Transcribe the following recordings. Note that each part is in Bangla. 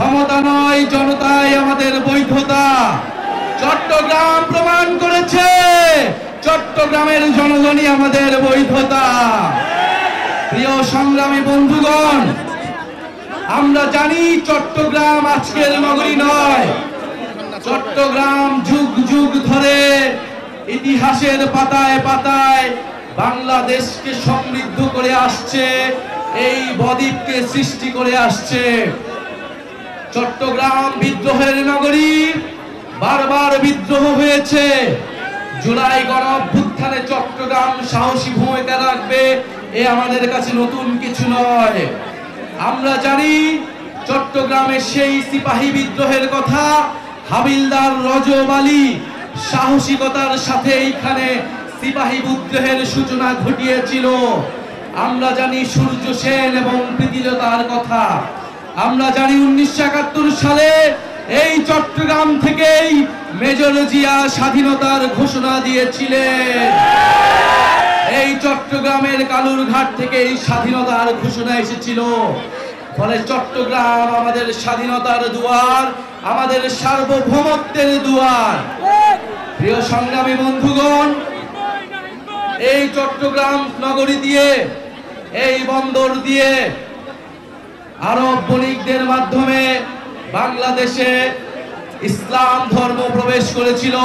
ক্ষমতা নয়, জনতাই আমাদের বৈধতা। চট্টগ্রাম প্রমাণ করেছে চট্টগ্রামের জনগণই আমাদের বৈধতা। প্রিয় সংগ্রামী বন্ধুগণ, আমরা জানি চট্টগ্রাম আজকের নগরী নয়। চট্টগ্রাম যুগ যুগ ধরে ইতিহাসের পাতায় পাতায় বাংলাদেশকে সমৃদ্ধ করে আসছে, এই বদ্বীপকে সৃষ্টি করে আসছে। চট্টগ্রাম বিদ্রোহের নগরী, বারবার বিদ্রোহ হয়েছে। জুলাই গণঅভ্যুত্থানে চট্টগ্রাম সাহসী ভূমিকা রাখবে, এ আমাদের কাছে নতুন কিছু নয়। আমরা জানি চট্টগ্রামের সেই সিপাহী বিদ্রোহের কথা, হাবিলদার রজব আলী সাহসিকতার সাথে এইখানে সিপাহী বিদ্রোহের সূচনা ঘটিয়েছিল। আমরা জানি সূর্য সেন এবং প্রীতিলতার কথা। আমরা জানি 1971 সালে এই চট্টগ্রাম থেকেই মেজর জিয়া স্বাধীনতার ঘোষণা দিয়েছিলেন। এই চট্টগ্রামের কালুরঘাট থেকে এই স্বাধীনতার ঘোষণা এসেছিল। ফলে চট্টগ্রাম আমাদের স্বাধীনতার দুয়ার, আমাদের সার্বভৌমত্বের দুয়ার। প্রিয় সংগ্রামী বন্ধুগণ, এই চট্টগ্রাম নগরী দিয়ে, এই বন্দর দিয়ে আরব বণিকদের মাধ্যমে বাংলাদেশে ইসলাম ধর্ম প্রবেশ করেছিল।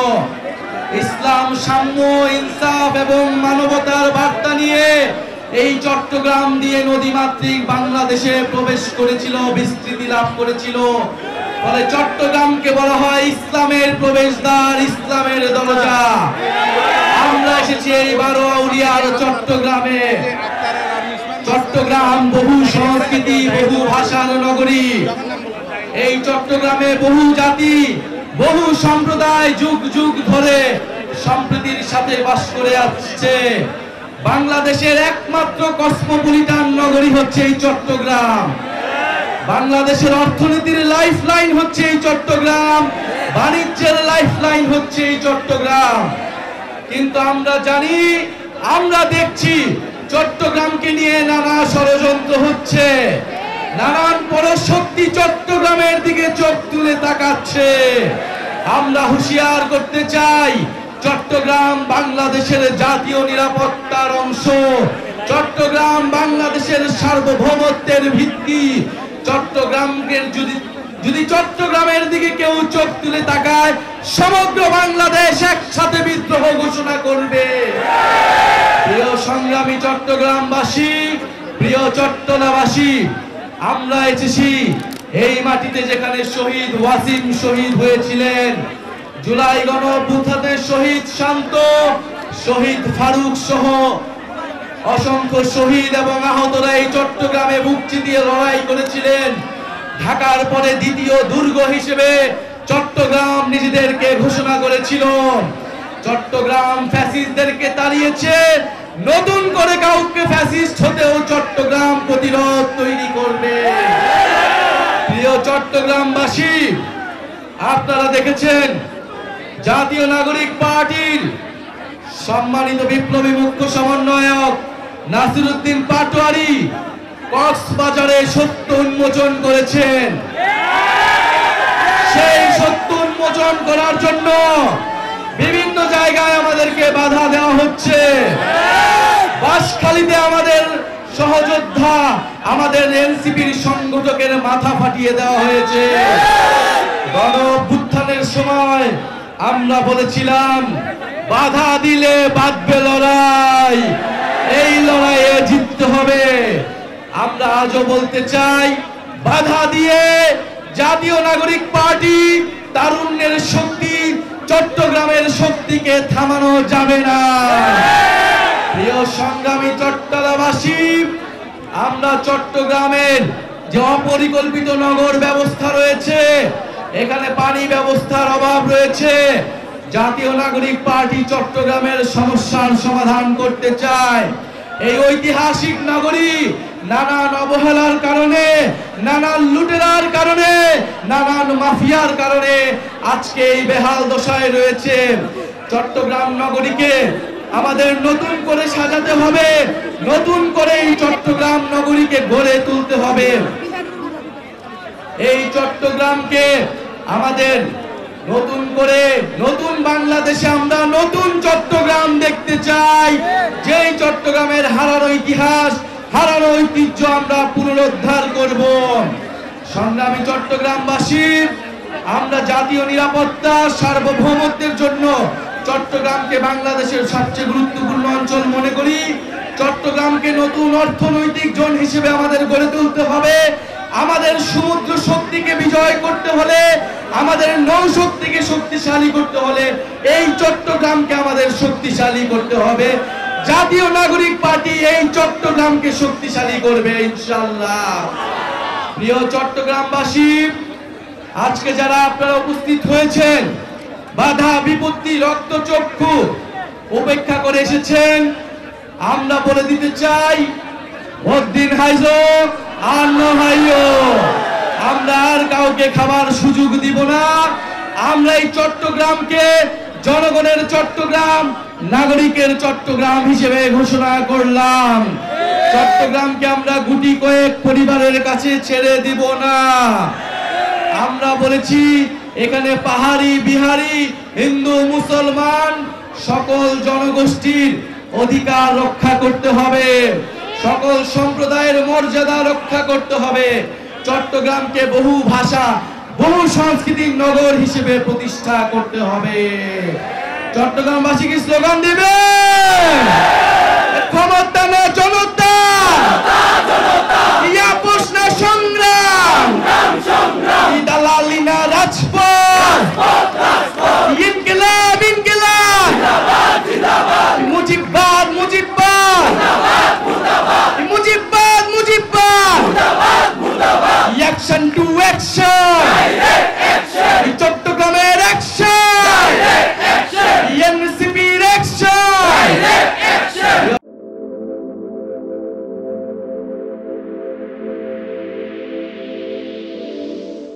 ইসলাম সাম্য, ইনসাফ এবং মানবতার বার্তা নিয়ে এই চট্টগ্রাম দিয়ে নদীমাতৃক বাংলাদেশে প্রবেশ করেছিল, বিস্তৃতি লাভ করেছিল। ফলে চট্টগ্রামকে বলা হয় ইসলামের প্রবেশদ্বার, ইসলামের দরজা। আমরা এসেছি এই 12 আউলিয়ার চট্টগ্রামে। চট্টগ্রাম বহু সংস্কৃতি, বহু ভাষার নগরী। এই চট্টগ্রামে বহু জাতি, বহু সম্প্রদায় যুগ যুগ ধরে সম্প্রীতির সাথে বাস করে আসছে। বাংলাদেশের একমাত্র কসমোপলিটান নগরী হচ্ছে এই চট্টগ্রাম। বাংলাদেশের অর্থনীতির লাইফলাইন হচ্ছে এই চট্টগ্রাম, বাণিজ্যের লাইফলাইন হচ্ছে এই চট্টগ্রাম। কিন্তু আমরা জানি, আমরা দেখছি চট্টগ্রামকে নিয়ে নানা ষড়যন্ত্র হচ্ছে। নানান পরশক্তি চট্টগ্রামের দিকে চোখ তুলে তাকাচ্ছে। আমরা হুঁশিয়ার করতে চাই, চট্টগ্রাম বাংলাদেশের জাতীয় নিরাপত্তার অংশ। চট্টগ্রাম বাংলাদেশের সার্বভৌমত্বের ভিত্তি। চট্টগ্রামকে যদি চট্টগ্রামের দিকে কেউ চোখ তুলে তাকায়, সমগ্র বাংলাদেশ একসাথে বিদ্রোহ ঘোষণা করবে। প্রিয় সংগ্রামী চট্টগ্রামবাসী, প্রিয় চট্টলাবাসী, আমরা এসেছি এই মাটিতে যেখানে শহীদ ওয়াসিম শহীদ হয়েছিলেন, জুলাই গণঅভ্যুত্থানে শহীদ শান্ত, শহীদ ফারুক সহ অসংখ্য শহীদ এবং আহতরা এই চট্টগ্রামে বুক চিতিয়ে লড়াই করেছিলেন। ঢাকার পরে দ্বিতীয় দুর্গ হিসেবে চট্টগ্রাম নিজেদেরকে ঘোষণা করেছিল। চট্টগ্রাম ফ্যাসিস্টদেরকে তাড়িয়েছে, নতুন করে কাউকে ফ্যাসিস্ট হতেও চট্টগ্রাম প্রতিরোধ তৈরি করবে। প্রিয় চট্টগ্রামবাসী, আপনারা দেখেছেন জাতীয় নাগরিক পার্টির সম্মানিত বিপ্লবী মুখ্য সমন্বয়ক নাসিরউদ্দিন পাটোয়ারি কক্সবাজারে সত্য উন্মোচন করেছেন। সেই সত্য উন্মোচন করার জন্য বিভিন্ন জায়গায় আমাদেরকে বাধা দেওয়া হচ্ছে। বাঁশখালীতে আমাদের সহযোদ্ধা, আমাদের এনসিপির সংগঠকের মাথা ফাটিয়ে দেওয়া হয়েছে। গণঅভ্যুত্থানের সময় আমরা বলেছিলাম, বাধা দিলে বাঁধবে লড়াই, এই লড়াইয়ে জিততে হবে। আমরা আজও বলতে চাই, বাধা দিয়ে জাতীয় নাগরিক পার্টি তারুণ্যের শক্তি, চট্টগ্রামের শক্তিকে থামানো যাবে না। প্রিয় সংগ্রামী চট্টলাবাসী, আমরা চট্টগ্রামের যে অপরিকল্পিত নগর ব্যবস্থা রয়েছে, এখানে পানি ব্যবস্থার অভাব রয়েছে। জাতীয় নাগরিক পার্টি চট্টগ্রামের সমস্যার সমাধান করতে চায়। এই ঐতিহাসিক নগরী নানান অবহেলার কারণে, নানান লুটেরার কারণে, নানান মাফিয়ার কারণে আজকে এই বেহাল দশায় রয়েছে। চট্টগ্রাম নগরীকে আমাদের নতুন করে সাজাতে হবে, নতুন করে এই চট্টগ্রাম নগরীকে গড়ে তুলতে হবে। এই চট্টগ্রামকে আমাদের নতুন করে নতুন বাংলাদেশে আমরা নতুন চট্টগ্রাম দেখতে চাই, যেই চট্টগ্রামের হারানো ইতিহাস, হারানো ঐতিহ্য আমরা পুনরুদ্ধার করব। সংগ্রামী চট্টগ্রামবাসী, আমরা জাতীয় নিরাপত্তা সার্বভৌমত্বের জন্য চট্টগ্রামকে বাংলাদেশের সবচেয়ে গুরুত্বপূর্ণ অঞ্চল মনে করি। চট্টগ্রামকে নতুন অর্থনৈতিক জোন হিসেবে আমাদের গড়ে তুলতে হবে। আমাদের সমুদ্র শক্তিকে বিজয় করতে হলে, আমাদের নৌ শক্তিকে শক্তিশালী করতে হলে এই চট্টগ্রামকে আমাদের শক্তিশালী করতে হবে। জাতীয় নাগরিক পার্টি এই চট্টগ্রামকে শক্তিশালী করবে ইনশাআল্লাহ। প্রিয় চট্টগ্রামবাসী, আজকে যারা আপনারা উপস্থিত হয়েছেন, বাধা বিপত্তি রক্তচক্ষু উপেক্ষা করে এসেছেন, আমরা বলে দিতে চাই, ভোটদিন হাইজো আর নহাইও, আমরা আর কাউকে খাবার সুযোগ দিব না। আমরা এই চট্টগ্রামকে জনগণের চট্টগ্রাম, নাগরিকের চট্টগ্রাম হিসেবে ঘোষণা করলাম। চট্টগ্রামকে আমরা গুটি কয়েক পরিবারের কাছে ছেড়ে দিব না। আমরা বলেছি এখানে পাহাড়ি, বিহারি, হিন্দু, মুসলমান সকল জনগোষ্ঠীর অধিকার রক্ষা করতে হবে, সকল সম্প্রদায়ের মর্যাদা রক্ষা করতে হবে। চট্টগ্রামকে বহু ভাষা, বহু সংস্কৃতির নগর হিসেবে প্রতিষ্ঠা করতে হবে। চট্টগ্রামবাসী কি স্লোগান দিবে? ক্ষমতা না জনতা, ইয়া প্রশ্ন সংগ্রাম,